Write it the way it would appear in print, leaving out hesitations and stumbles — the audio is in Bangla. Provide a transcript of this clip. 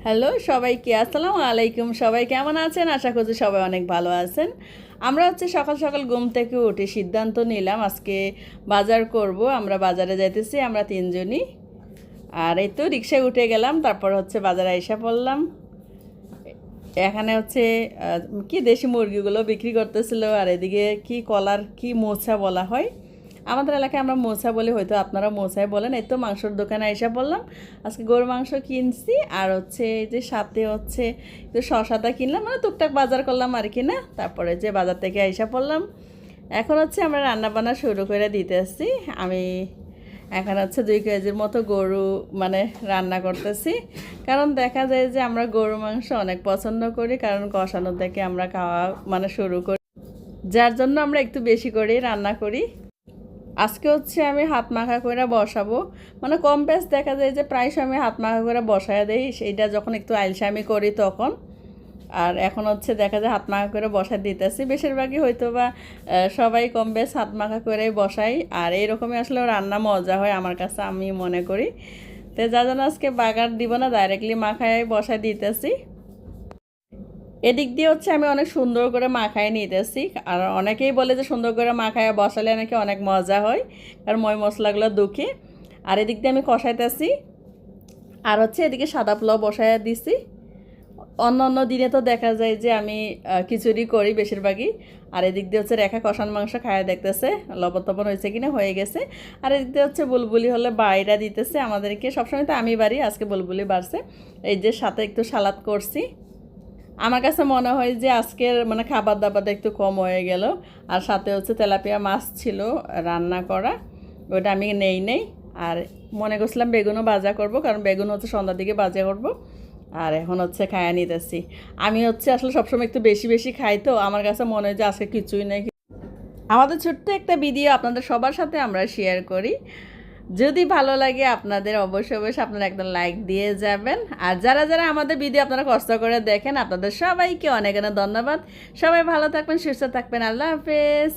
হ্যালো সবাইকে, আসসালামু আলাইকুম। সবাই কেমন আছেন? আশা করছি সবাই অনেক ভালো আছেন। আমরা সকাল সকাল ঘুম থেকে উঠে সিদ্ধান্ত নিলাম আজকে বাজার করব। আমরা বাজারে যাইতেছি, আমরা তিনজনই। আর এই তো রিক্সায় উঠে গেলাম, তারপর বাজারে আইসা পড়লাম। এখানে কি দেশি মুরগিগুলো বিক্রি করতেছিল, আর এদিকে কি কলার কি মোচা বলা হয়, আমাদের এলাকায় আমরা মোচা বলি, হয়তো আপনারা মোচাই বলেন। এই তো মাংসর দোকানে এসে বললাম আজকে গরুর মাংস কিনছি, আর এই যে সাথে একটু শশাটা কিনলাম, মানে টুকটাক বাজার করলাম আর কি না। তারপরে যে বাজার থেকে এসে পড়লাম, এখন আমরা রান্না বান্না শুরু করে দিতেছি। আমি এখন 2 কেজির মতো গরু মানে রান্না করতেছি, কারণ দেখা যায় যে আমরা গরু মাংস অনেক পছন্দ করি, কারণ কষানো থেকে আমরা খাওয়া মানে শুরু করি, যার জন্য আমরা একটু বেশি করে রান্না করি। আজকে আমি হাত মাখা করে বসাবো, মানে কম বেশ দেখা যায় যে প্রায় সময় হাত মাখা করে বসায় দেই, সেইটা যখন একটু আইলসামি করি তখন। আর এখন দেখা যায় হাত মাখা করে বসায় দিতেছি, বেশিরভাগই হয়তো বা সবাই কম বেশ হাত মাখা করে বসাই, আর এইরকমই আসলে রান্না মজা হয় আমার কাছে, আমি মনে করি। তো যার জন্য আজকে বাগার দিব না, ডাইরেক্টলি মাখায় বসায় দিতেছি। এদিক দিয়ে আমি অনেক সুন্দর করে মাখায় নিতেছি, আর অনেকেই বলে যে সুন্দর করে মাখায় বসালে নাকি অনেক মজা হয়, কারণ ময় মশলাগুলো দুঃখে। আর এদিক দিয়ে আমি কষাইতেছি, আর এদিকে সাদা পোলাও বসাইয়া দিছি। অন্য দিনে তো দেখা যায় যে আমি খিচুড়ি করি বেশিরভাগই। আর এদিক দিয়ে রেখা কষান মাংস খায়া দেখতেছে লবণ টবণ হয়েছে কিনা, হয়ে গেছে। আর এদিক দিয়ে বুলবুলি হলে বাইরা দিতেছে আমাদেরকে, সবসময় তো আমি বাড়ি, আজকে বুলবুলি বাড়ছে। এই যে সাথে একটু সালাদ করছি। আমার কাছে মনে হয় যে আজকের মানে খাবার দাবারটা একটু কম হয়ে গেল। আর সাথে তেলাপিয়া মাছ ছিল রান্না করা, ওটা আমি নেই। আর মনে করছিলাম বেগুনও ভাজা করব, কারণ বেগুন সন্ধ্যার দিকে ভাজা করব। আর এখন খাইয়া নিতেছি। আমি আসলে সবসময় একটু বেশি বেশি খাই, তো আমার কাছে মনে হয় যে আজকে কিছুই নেই। আমাদের ছোট্ট একটা ভিডিও আপনাদের সবার সাথে আমরা শেয়ার করি, যদি ভালো লাগে আপনাদের অবশ্যই আপনারা একদম লাইক দিয়ে যাবেন। আর যারা যারা আমাদের ভিডিও আপনারা কষ্ট করে দেখেন, আপনাদের সবাইকে অনেক অনেক ধন্যবাদ। সবাই ভালো থাকবেন, সুস্থ থাকবেন। আল্লাহ হাফেজ।